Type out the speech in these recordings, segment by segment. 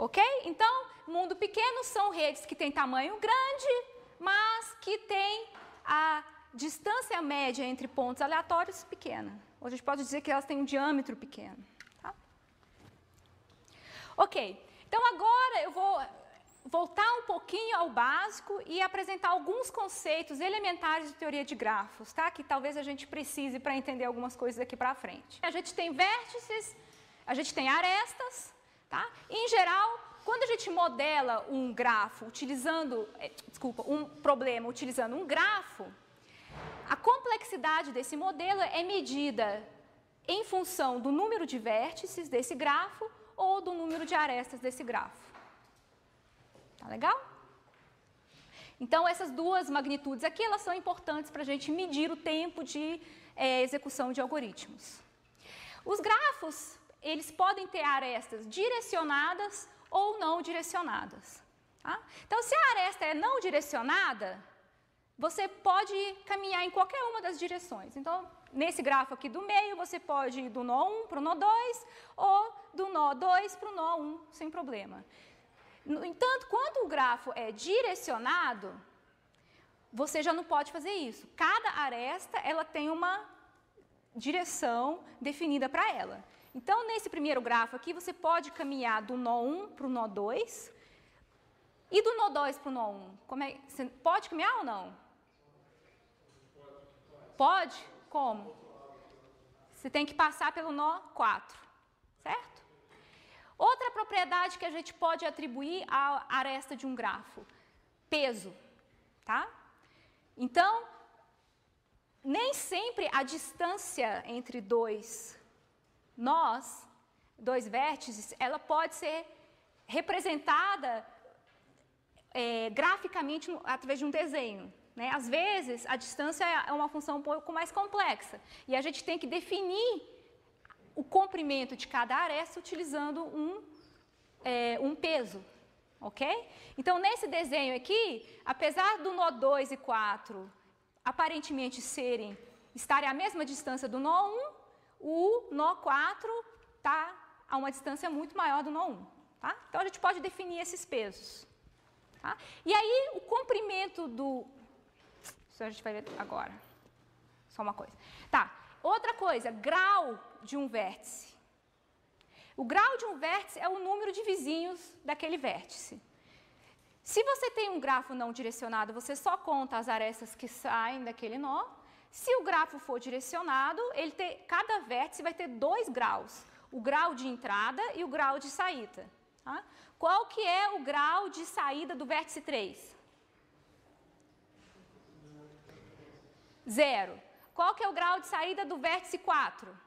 Ok? Então, mundo pequeno são redes que têm tamanho grande, mas que têm a distância média entre pontos aleatórios pequena. Ou a gente pode dizer que elas têm um diâmetro pequeno. Tá? Ok, então agora eu vou voltar um pouquinho ao básico e apresentar alguns conceitos elementares de teoria de grafos, tá? Que talvez a gente precise para entender algumas coisas daqui para frente. A gente tem vértices, a gente tem arestas, tá? Em geral, quando a gente modela um grafo utilizando, um problema utilizando um grafo, a complexidade desse modelo é medida em função do número de vértices desse grafo ou do número de arestas desse grafo. Tá legal? Então, essas duas magnitudes aqui, elas são importantes para a gente medir o tempo de execução de algoritmos. Os grafos, eles podem ter arestas direcionadas ou não direcionadas. Tá? Então, se a aresta é não direcionada, você pode caminhar em qualquer uma das direções. Então, nesse grafo aqui do meio, você pode ir do nó 1 para o nó 2 ou do nó 2 para o nó 1, sem problema. No entanto, quando o grafo é direcionado, você já não pode fazer isso. Cada aresta, ela tem uma direção definida para ela. Então, nesse primeiro grafo aqui, você pode caminhar do nó 1 para o nó 2 e do nó 2 para o nó 1. Você pode caminhar ou não? Pode? Como? Você tem que passar pelo nó 4, certo? Outra propriedade que a gente pode atribuir à aresta de um grafo, peso, tá? Então, nem sempre a distância entre dois nós, dois vértices, ela pode ser representada graficamente através de um desenho. Né? Às vezes, a distância é uma função um pouco mais complexa e a gente tem que definir o comprimento de cada aresta utilizando um peso, ok? Então, nesse desenho aqui, apesar do nó 2 e 4 aparentemente estarem à mesma distância do nó 1, o nó 4 está a uma distância muito maior do nó 1. Tá? Então, a gente pode definir esses pesos. Tá? E aí, o comprimento do... Isso a gente vai ver agora. Só uma coisa. Tá. Outra coisa, grau de um vértice. O grau de um vértice é o número de vizinhos daquele vértice. Se você tem um grafo não direcionado, você só conta as arestas que saem daquele nó. Se o grafo for direcionado, cada vértice vai ter 2 graus. O grau de entrada e o grau de saída. Tá? Qual que é o grau de saída do vértice 3? 0. Qual que é o grau de saída do vértice 4?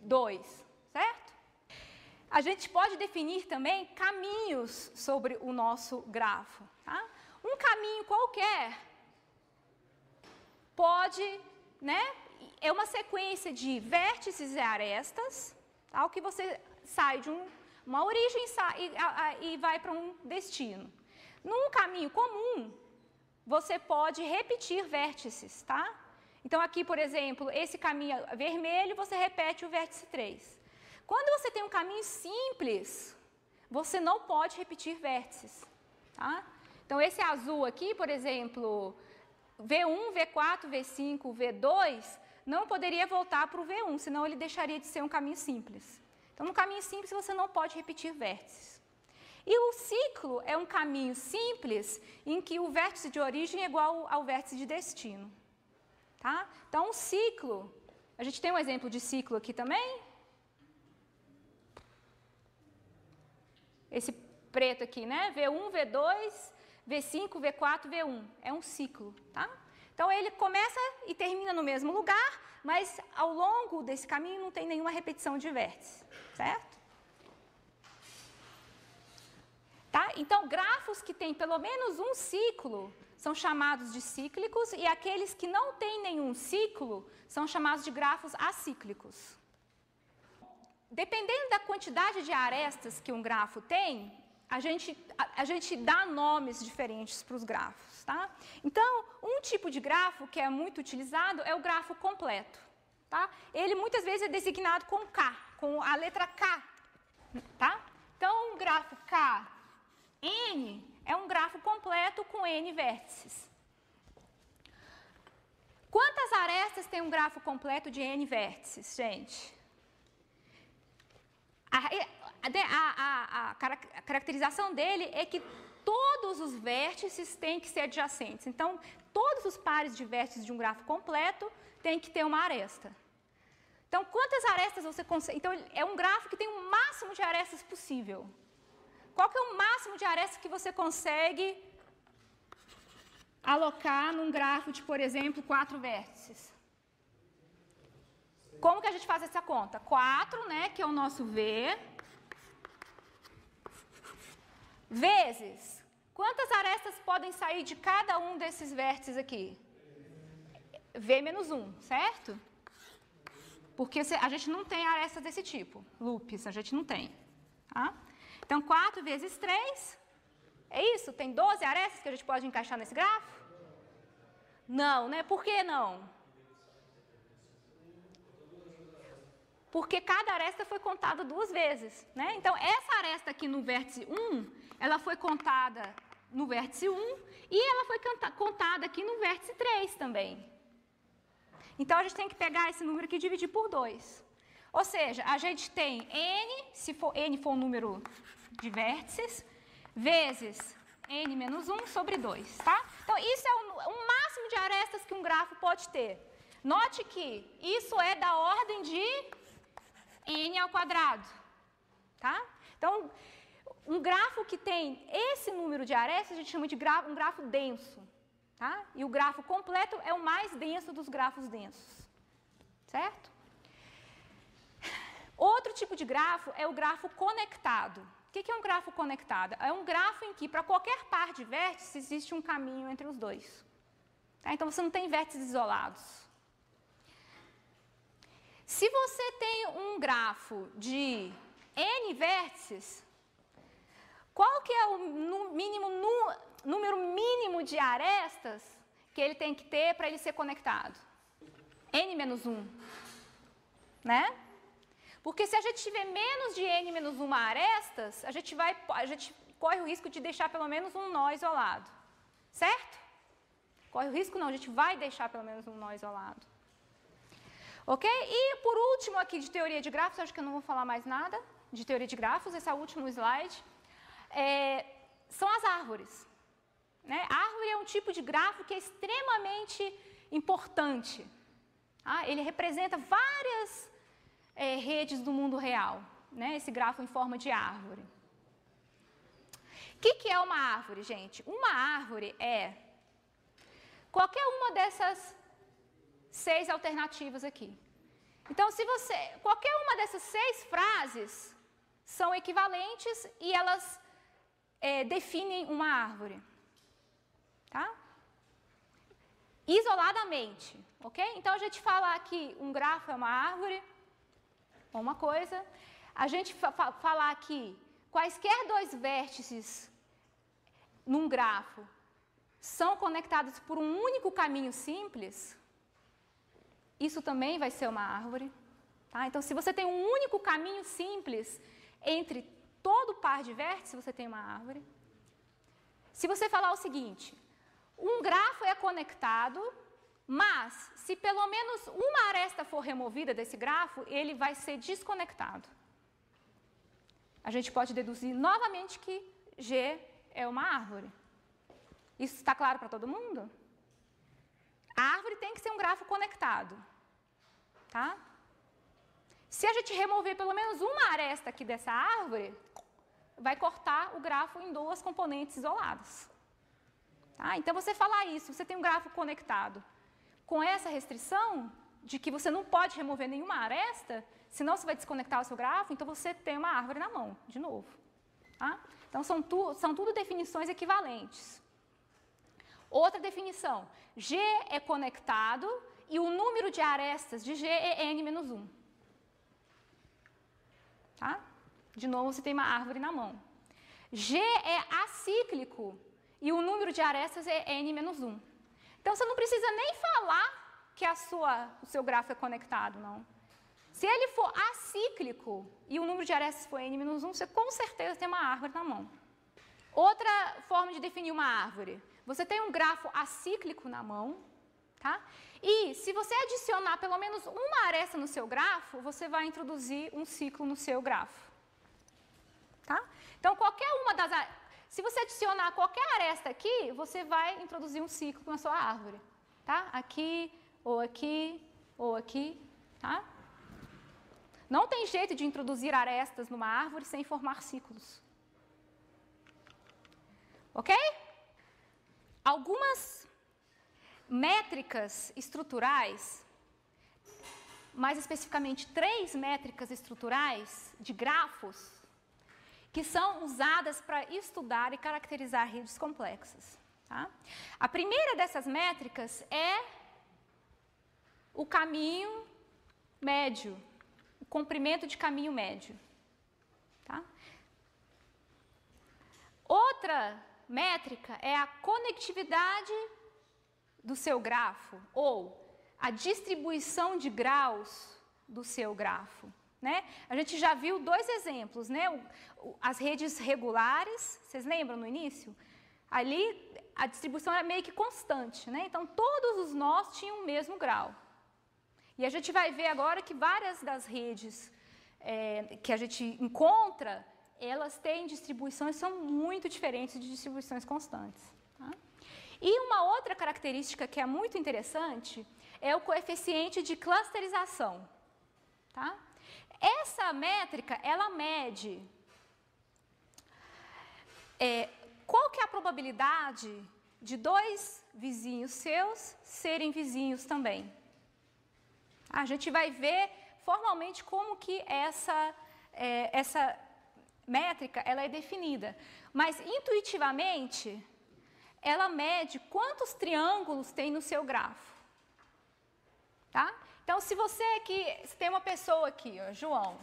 2, certo? A gente pode definir também caminhos sobre o nosso grafo. Tá? Um caminho qualquer pode, né, é uma sequência de vértices e arestas, tá? O que você sai de uma origem e vai para um destino. Num caminho comum, você pode repetir vértices, tá? Então, aqui, por exemplo, esse caminho vermelho, você repete o vértice 3. Quando você tem um caminho simples, você não pode repetir vértices, tá? Então, esse azul aqui, por exemplo, V1, V4, V5, V2, não poderia voltar para o V1, senão ele deixaria de ser um caminho simples. Então, no caminho simples, você não pode repetir vértices. E o ciclo é um caminho simples em que o vértice de origem é igual ao vértice de destino. Tá? Então, um ciclo, a gente tem um exemplo de ciclo aqui também. Esse preto aqui, né? V1, V2, V5, V4, V1. É um ciclo, tá? Então, ele começa e termina no mesmo lugar, mas ao longo desse caminho não tem nenhuma repetição de vértice, certo? Tá? Então, grafos que têm pelo menos um ciclo são chamados de cíclicos e aqueles que não têm nenhum ciclo são chamados de grafos acíclicos. Dependendo da quantidade de arestas que um grafo tem, a gente dá nomes diferentes para os grafos. Tá? Então, um tipo de grafo que é muito utilizado é o grafo completo. Tá? Ele muitas vezes é designado com K, com a letra K. Tá? Então, grafo Kn é um grafo completo com N vértices. Quantas arestas tem um grafo completo de N vértices, gente? A caracterização dele é que todos os vértices têm que ser adjacentes. Então, todos os pares de vértices de um grafo completo têm que ter uma aresta. Então, quantas arestas você consegue... Então, é um grafo que tem o máximo de arestas possível. Qual que é o máximo de arestas que você consegue alocar num grafo de, por exemplo, 4 vértices? Como que a gente faz essa conta? 4, né, que é o nosso V, vezes, quantas arestas podem sair de cada um desses vértices aqui? V menos 1, certo? Porque a gente não tem arestas desse tipo, loops, a gente não tem. Tá? Então, 4 vezes 3, é isso? Tem 12 arestas que a gente pode encaixar nesse grafo? Não, né? Por que não? Porque cada aresta foi contada 2 vezes, né? Então, essa aresta aqui no vértice 1, ela foi contada no vértice 1 e ela foi contada aqui no vértice 3 também. Então, a gente tem que pegar esse número aqui e dividir por 2. Ou seja, a gente tem N, se N for um número de vértices, vezes N menos 1 sobre 2, tá? Então, isso é o máximo de arestas que um grafo pode ter. Note que isso é da ordem de N ao quadrado, tá? Então, um grafo que tem esse número de arestas, a gente chama de um grafo denso, tá? E o grafo completo é o mais denso dos grafos densos, certo? Outro tipo de grafo é o grafo conectado. O que é um grafo conectado? É um grafo em que, para qualquer par de vértices, existe um caminho entre os dois. Tá? Então, você não tem vértices isolados. Se você tem um grafo de N vértices, qual que é o número mínimo de arestas que ele tem que ter para ele ser conectado? N menos 1, né? Porque se a gente tiver menos de N menos 1 arestas, a gente corre o risco de deixar pelo menos um nó isolado, certo? Corre o risco não, a gente vai deixar pelo menos um nó isolado. Ok? E por último aqui de teoria de grafos, acho que eu não vou falar mais nada de teoria de grafos, esse é o último slide, são as árvores. Né? Árvore é um tipo de grafo que é extremamente importante. Tá? Ele representa várias redes do mundo real, né? Esse grafo em forma de árvore. O que é uma árvore, gente? Uma árvore é qualquer uma dessas 6 alternativas aqui. Então, qualquer uma dessas 6 frases são equivalentes e elas definem uma árvore, tá? Isoladamente, ok? Então, a gente fala que um grafo é uma árvore, uma coisa. A gente falar aqui quaisquer 2 vértices num grafo são conectados por um único caminho simples, isso também vai ser uma árvore. Tá? Então, se você tem um único caminho simples entre todo par de vértices, você tem uma árvore. Se você falar o seguinte, um grafo é conectado, mas se pelo menos uma aresta for removida desse grafo, ele vai ser desconectado. A gente pode deduzir novamente que G é uma árvore. Isso está claro para todo mundo? A árvore tem que ser um grafo conectado. Tá? Se a gente remover pelo menos uma aresta aqui dessa árvore, vai cortar o grafo em 2 componentes isoladas. Tá? Então, você falar isso, você tem um grafo conectado com essa restrição de que você não pode remover nenhuma aresta, senão você vai desconectar o seu grafo, então você tem uma árvore na mão, de novo. Tá? Então, são tudo definições equivalentes. Outra definição, G é conectado e o número de arestas de G é N menos 1. Tá? De novo, você tem uma árvore na mão. G é acíclico e o número de arestas é N menos 1. Então, você não precisa nem falar que o seu grafo é conectado, não. Se ele for acíclico e o número de arestas for n-1, você com certeza tem uma árvore na mão. Outra forma de definir uma árvore. Você tem um grafo acíclico na mão, tá? E se você adicionar pelo menos uma aresta no seu grafo, você vai introduzir um ciclo no seu grafo. Tá? Então, qualquer uma das... Se você adicionar qualquer aresta aqui, você vai introduzir um ciclo na sua árvore. Tá? Aqui, ou aqui, ou aqui. Tá? Não tem jeito de introduzir arestas numa árvore sem formar ciclos. Ok? Algumas métricas estruturais, mais especificamente 3 métricas estruturais de grafos, que são usadas para estudar e caracterizar redes complexas. Tá? A primeira dessas métricas é o caminho médio, o comprimento de caminho médio. Tá? Outra métrica é a conectividade do seu grafo, ou a distribuição de graus do seu grafo. Né? A gente já viu 2 exemplos, né? As redes regulares, vocês lembram no início? Ali a distribuição era meio que constante, né? Então todos os nós tinham o mesmo grau. E a gente vai ver agora que várias das redes que a gente encontra, elas têm distribuições, são muito diferentes de distribuições constantes. Tá? E uma outra característica que é muito interessante é o coeficiente de clusterização. Tá? Essa métrica, ela mede qual que é a probabilidade de 2 vizinhos seus serem vizinhos também. A gente vai ver formalmente como que essa métrica ela é definida. Mas, intuitivamente, ela mede quantos triângulos tem no seu grafo. Tá? Então, se você aqui, se tem uma pessoa aqui, ó, João,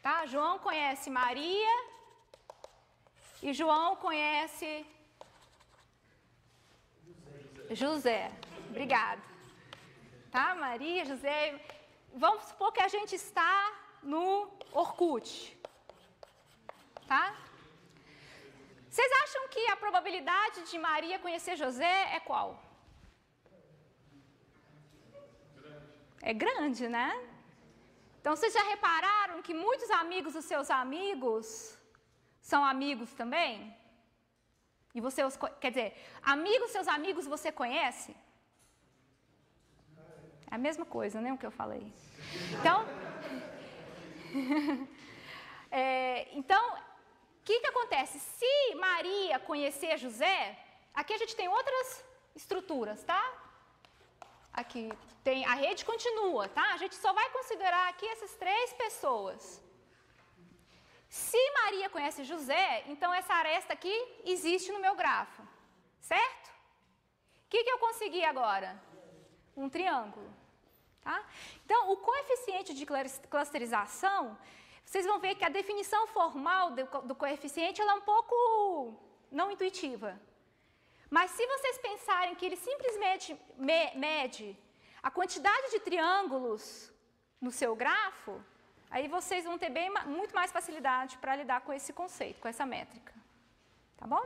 tá? João conhece Maria e João conhece José. Obrigada. Tá? Maria, José. Vamos supor que a gente está no Orkut. Tá? Vocês acham que a probabilidade de Maria conhecer José é qual? É grande, né? Então, vocês já repararam que muitos amigos dos seus amigos são amigos também? E você os quer dizer, amigos dos seus amigos você conhece? É a mesma coisa, né, o que eu falei. Então, então o que acontece? Se Maria conhecer José, aqui a gente tem outras estruturas, tá? Aqui tem, a rede continua, tá? A gente só vai considerar aqui essas 3 pessoas. Se Maria conhece José, então essa aresta aqui existe no meu grafo, certo? O que eu consegui agora? Um triângulo. Tá? Então, o coeficiente de clusterização, vocês vão ver que a definição formal do coeficiente ela é um pouco não intuitiva. Mas se vocês pensarem que ele simplesmente mede a quantidade de triângulos no seu grafo, aí vocês vão ter muito mais facilidade para lidar com esse conceito, com essa métrica. Tá bom?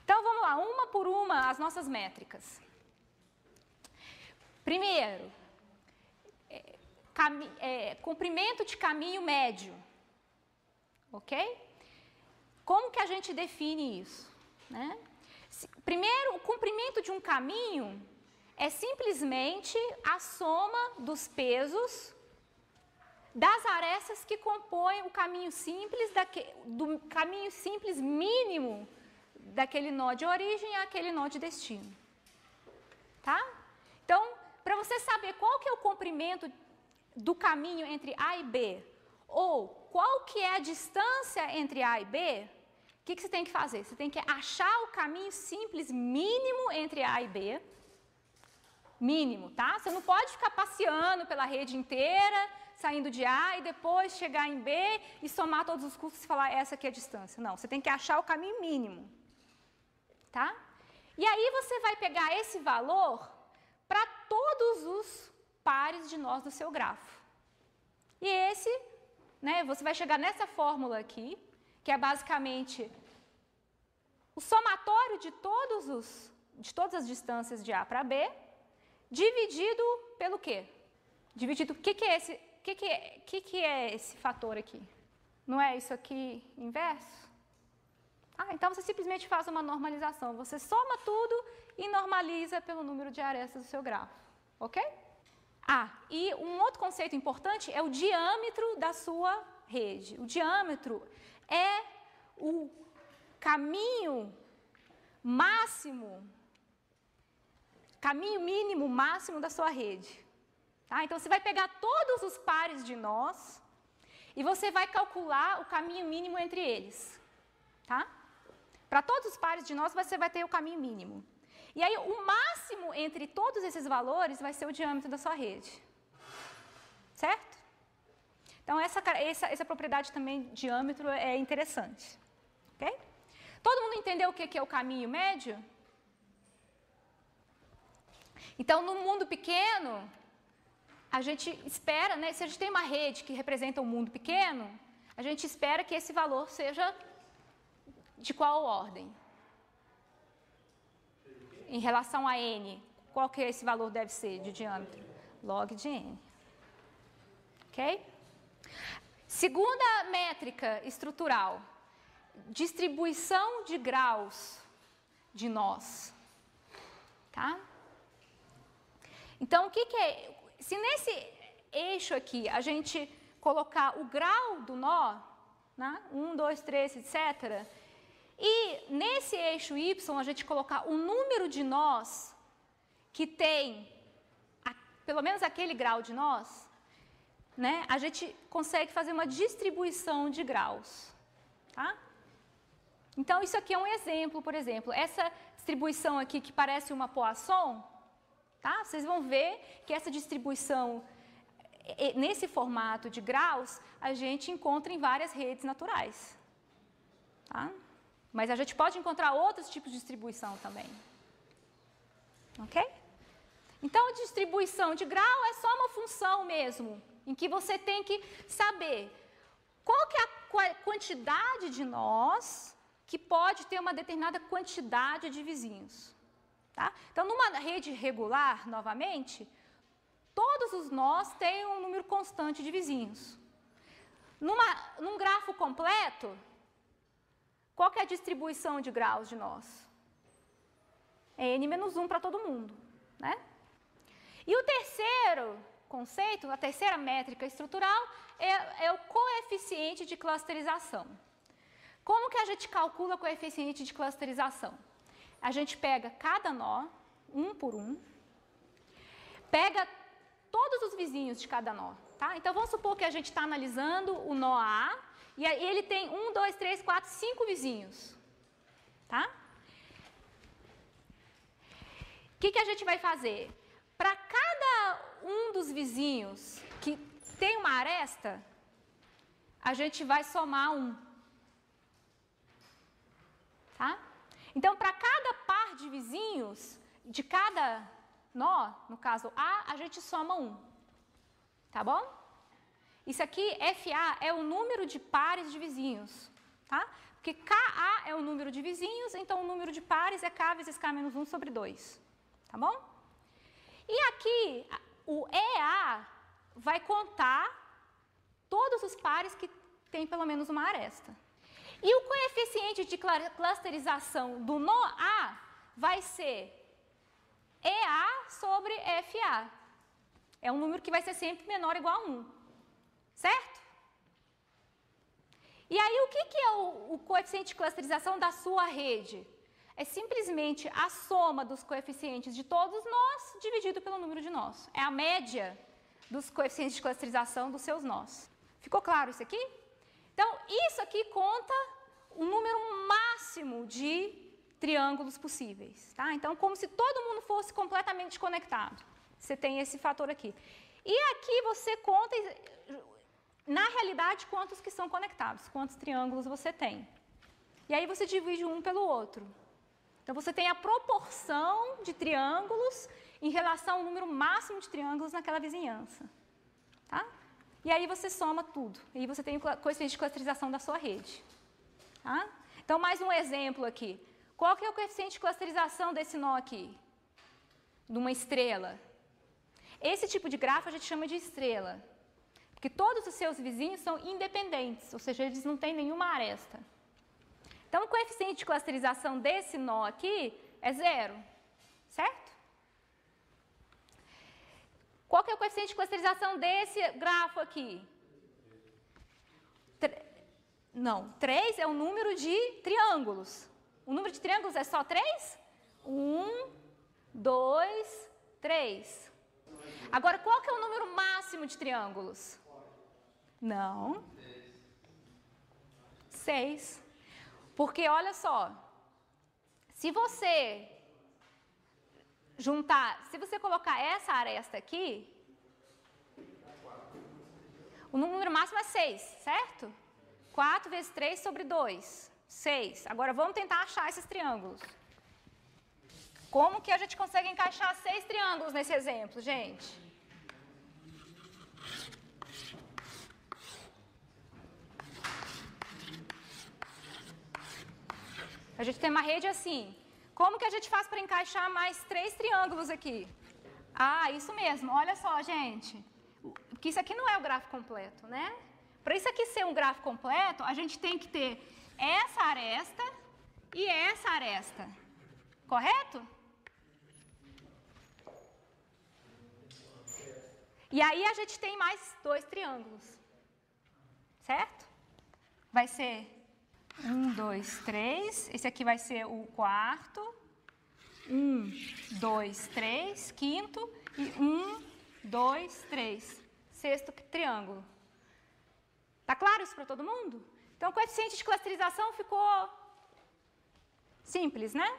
Então, vamos lá, uma por uma as nossas métricas. Primeiro, comprimento de caminho médio. Ok? Como que a gente define isso? Né? Primeiro, o comprimento de um caminho é simplesmente a soma dos pesos das arestas que compõem o caminho simples, do caminho simples mínimo daquele nó de origem àquele nó de destino. Tá? Então, para você saber qual que é o comprimento do caminho entre A e B, ou qual que é a distância entre A e B, o que você tem que fazer? Você tem que achar o caminho simples mínimo entre A e B, mínimo, tá? Você não pode ficar passeando pela rede inteira, saindo de A e depois chegar em B e somar todos os custos e falar essa aqui é a distância. Não, você tem que achar o caminho mínimo, tá? E aí você vai pegar esse valor para todos os pares de nós do seu grafo. E esse, né, você vai chegar nessa fórmula aqui, que é basicamente o somatório de todas as distâncias de A para B, dividido pelo quê? Dividido, o que é esse fator aqui? Não é isso aqui inverso? Então você simplesmente faz uma normalização. Você soma tudo e normaliza pelo número de arestas do seu grafo. Ok? E um outro conceito importante é o diâmetro da sua rede. O diâmetro é o caminho mínimo máximo da sua rede. Então, você vai pegar todos os pares de nós e você vai calcular o caminho mínimo entre eles. Para todos os pares de nós, você vai ter o caminho mínimo. E aí, o máximo entre todos esses valores vai ser o diâmetro da sua rede. Certo? Então, essa propriedade também, diâmetro, é interessante. Ok? Todo mundo entendeu o que é o caminho médio? Então, no mundo pequeno, a gente espera, né, se a gente tem uma rede que representa um mundo pequeno, a gente espera que esse valor seja de qual ordem? Em relação a n, qual que esse valor deve ser de diâmetro? Log de n. Ok? Segunda métrica estrutural, distribuição de graus de nós. Então, o que é? Se nesse eixo aqui a gente colocar o grau do nó, 1, 2, 3, etc., e nesse eixo y a gente colocar o número de nós que tem pelo menos aquele grau de nós, né, a gente consegue fazer uma distribuição de graus. Então, isso aqui é um exemplo, por exemplo. Essa distribuição aqui que parece uma Poisson, vocês vão ver que essa distribuição, nesse formato de graus, a gente encontra em várias redes naturais. Mas a gente pode encontrar outros tipos de distribuição também. Ok? Então, a distribuição de grau é só uma função mesmo, em que você tem que saber qual que é a quantidade de nós que pode ter uma determinada quantidade de vizinhos. Então, numa rede regular, novamente, todos os nós têm um número constante de vizinhos. Num grafo completo, qual que é a distribuição de graus de nós? É n menos 1 para todo mundo. E o terceiro conceito, a terceira métrica estrutural, é o coeficiente de clusterização. Como que a gente calcula o coeficiente de clusterização? A gente pega cada nó, um por um, pega todos os vizinhos de cada nó. Então, vamos supor que a gente está analisando o nó A, e ele tem 1, 2, 3, 4, 5 vizinhos. O que a gente vai fazer? Para cada um dos vizinhos que tem uma aresta, a gente vai somar 1. Então, para cada par de vizinhos, de cada nó, no caso A, a gente soma 1. Tá bom? Isso aqui, FA, é o número de pares de vizinhos. Porque KA é o número de vizinhos, então o número de pares é K vezes K menos 1 sobre 2. Tá bom? E aqui, o EA vai contar todos os pares que tem pelo menos uma aresta. E o coeficiente de clusterização do nó A vai ser EA sobre FA. É um número que vai ser sempre menor ou igual a 1. Certo? E aí, o que é o coeficiente de clusterização da sua rede? É simplesmente a soma dos coeficientes de todos nós dividido pelo número de nós. É a média dos coeficientes de clusterização dos seus nós. Ficou claro isso aqui? Então, isso aqui conta o número máximo de triângulos possíveis. Então, como se todo mundo fosse completamente conectado. Você tem esse fator aqui. E aqui você conta, na realidade, quantos que são conectados, quantos triângulos você tem. E aí você divide um pelo outro. Então, você tem a proporção de triângulos em relação ao número máximo de triângulos naquela vizinhança. e aí você soma tudo. E você tem o coeficiente de clusterização da sua rede. Tá? Então, mais um exemplo aqui. Qual que é o coeficiente de clusterização desse nó aqui? De uma estrela. Esse tipo de grafo a gente chama de estrela. Porque todos os seus vizinhos são independentes, ou seja, eles não têm nenhuma aresta. Então, o coeficiente de clusterização desse nó aqui é 0, certo? Qual que é o coeficiente de clusterização desse grafo aqui? Não, 3 é o número de triângulos. O número de triângulos é só 3? 1, 2, 3. Agora, qual que é o número máximo de triângulos? Não. 6. Porque, olha só, se você colocar essa aresta aqui, o número máximo é 6, certo? 4 vezes 3 sobre 2, 6. Agora, vamos tentar achar esses triângulos. Como que a gente consegue encaixar 6 triângulos nesse exemplo, gente? A gente tem uma rede assim. Como que a gente faz para encaixar mais 3 triângulos aqui? Ah, isso mesmo. Olha só, gente. Porque isso aqui não é o grafo completo, né? Para isso aqui ser um grafo completo, a gente tem que ter essa aresta e essa aresta. Correto? E aí a gente tem mais 2 triângulos. Certo? Vai ser 1, 2, 3. Esse aqui vai ser o quarto. 1, 2, 3. Quinto. E 1, 2, 3. Sexto triângulo. Tá claro isso para todo mundo? Então, o coeficiente de clusterização ficou simples, né?